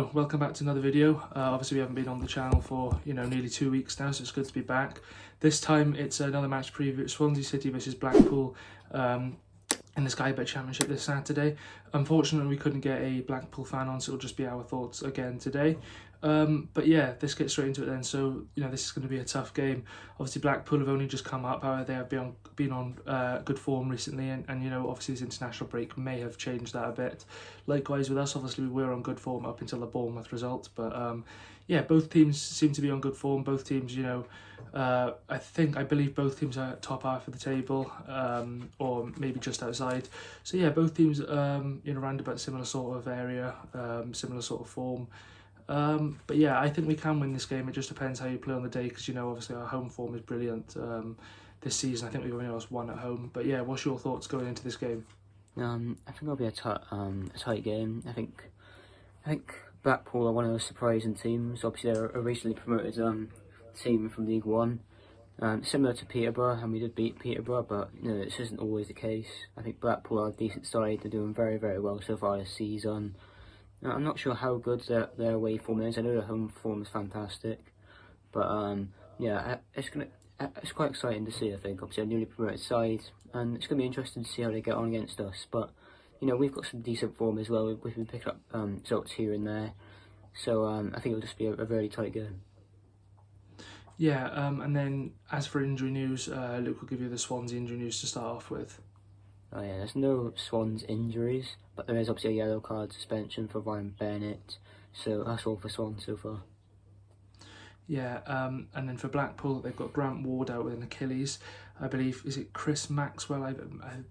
So, welcome back to another video. Obviously we haven't been on the channel for, nearly 2 weeks now, so it's good to be back. This time it's another match preview, Swansea City versus Blackpool in the Sky Bet Championship this Saturday. Unfortunately, we couldn't get a Blackpool fan on, so it'll just be our thoughts again today. But yeah, let's get straight into it then. So, this is going to be a tough game. Obviously, Blackpool have only just come up. However, they have been on good form recently, and obviously this international break may have changed that a bit. Likewise with us, obviously we were on good form up until the Bournemouth result. But yeah, both teams seem to be on good form. Both teams, I believe both teams are top half of the table, or maybe just outside. So yeah, both teams, around about similar sort of area, similar sort of form. But yeah, I think we can win this game. It just depends how you play on the day, because obviously our home form is brilliant this season. I think we've only lost one at home. But yeah, what's your thoughts going into this game? I think it'll be a tight game. I think Blackpool are one of those surprising teams. Obviously, they're a recently promoted team from League One, similar to Peterborough, and we did beat Peterborough. But this isn't always the case. I think Blackpool are a decent side. They're doing very, very well so far this season. I'm not sure how good their away form is. I know their home form is fantastic, but yeah, it's quite exciting to see. I think obviously a newly promoted side, and it's going to be interesting to see how they get on against us. But we've got some decent form as well. We've been picking up results here and there, so I think it'll just be a very tight game. Yeah, and then as for injury news, Luke will give you the Swansea injury news to start off with. Oh yeah, there's no Swans injuries, but there is obviously a yellow card suspension for Ryan Bennett, so that's all for Swans so far. Yeah, and then for Blackpool, they've got Grant Ward out with an Achilles. I believe, is it Chris Maxwell? I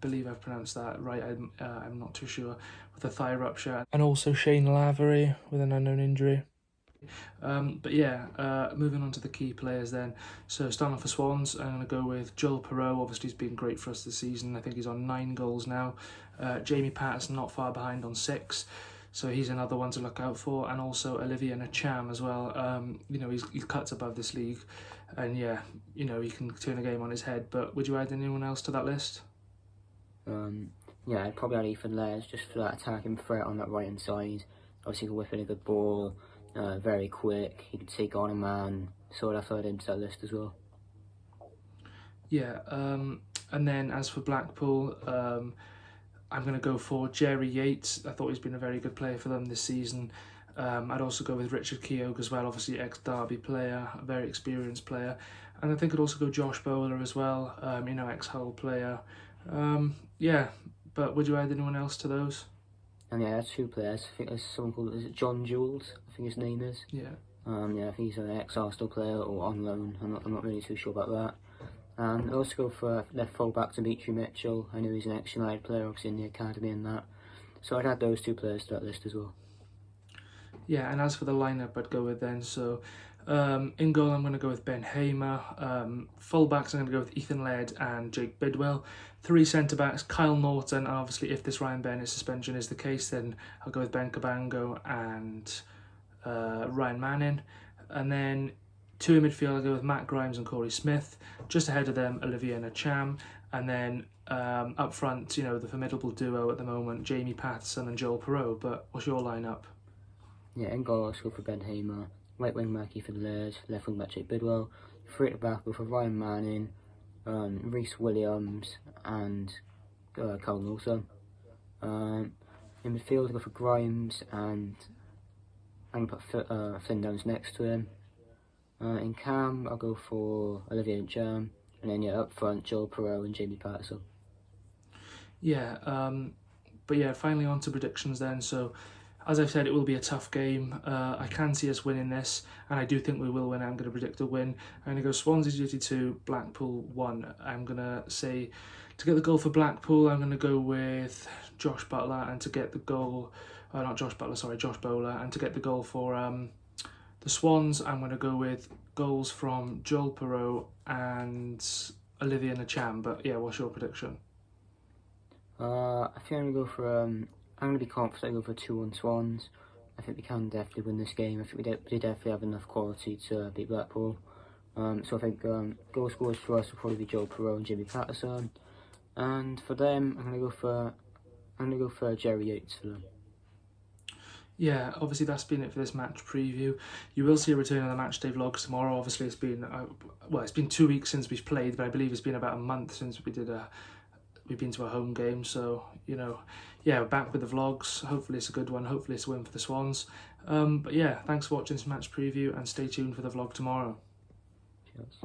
believe I've pronounced that right. I'm not too sure. With a thigh rupture. And also Shane Lavery with an unknown injury. But yeah, moving on to the key players then. So starting off for Swans, I'm going to go with Joel Perreault. Obviously he's been great for us this season. I think he's on 9 goals now. Jamie Patterson not far behind on 6. So he's another one to look out for. And also Olivier Ntcham as well. He's cuts above this league. And yeah, he can turn a game on his head. But would you add anyone else to that list? Yeah, I'd probably add Ethan Laird just for that attacking threat on that right hand side. Obviously he can whip in a good ball. Very quick, he can take on a man, so I'd have to add him to that list as well. Yeah, and then as for Blackpool, I'm going to go for Jerry Yates. I thought he's been a very good player for them this season. I'd also go with Richard Keogh as well, obviously ex-Derby player, a very experienced player. And I think I'd also go Josh Bowler as well, ex-Hull player. Yeah, but would you add anyone else to those? And yeah, there's 2 players. I think there's someone called, is it John Jules? I think his name is. Yeah. Yeah, I think he's an ex-Arsenal player or on loan. I'm not really too sure about that. And I'd also go for left full-back Dimitri Mitchell. I know he's an ex-United player, obviously in the academy and that. So I'd add those 2 players to that list as well. Yeah, and as for the lineup, I'd go with then, so in goal I'm going to go with Ben Hamer. Full-backs I'm going to go with Ethan Laird and Jake Bidwell. 3 centre-backs, Kyle Norton, and obviously if this Ryan Bennett suspension is the case, then I'll go with Ben Cabango and Ryan Manning. And then 2 in midfield, I'll go with Matt Grimes and Corey Smith. Just ahead of them, Olivier Ntcham. And then up front, the formidable duo at the moment, Jamie Patterson and Joel Perreault. But what's your lineup? Yeah, in goal I'll go for Ben Hamer. Right wing back Ethan Laird, left wing back Jake Bidwell. 3 at the back, go for Ryan Manning, Rhys Williams and Kyle Norton. In midfield, I go for Grimes and I'm going to put Flynn Downs next to him. In cam, I'll go for Olivier Ntcham, and then yeah, up front, Joel Perreault and Jamie Patterson. Yeah, but yeah, finally on to predictions then. So, as I've said, it will be a tough game. I can see us winning this, and I do think we will win. I'm going to predict a win. I'm going to go Swansea City 2, Blackpool 1. I'm going to say, to get the goal for Blackpool, I'm going to go with Josh Butler, and to get the goal, Josh Bowler, and to get the goal for the Swans, I'm going to go with goals from Joel Perreault and Olivier Ntcham. But yeah, what's your prediction? I think I'm going to go for I'm going to be confident and go for 2-1 Swans. I think we can definitely win this game. I think we definitely have enough quality to beat Blackpool. So I think goal scorers for us will probably be Joel Perreault and Jimmy Patterson. And for them, I'm going to go for Jerry Yates for them. yeah, obviously that's been it for this match preview. You will see a return of the match day vlogs tomorrow. Obviously it's been it's been 2 weeks since we've played, but I believe it's been about a month since we've been to a home game. So yeah, we're back with the vlogs. Hopefully it's a good one. Hopefully it's a win for the Swans. But yeah, thanks for watching this match preview, and stay tuned for the vlog tomorrow. Cheers.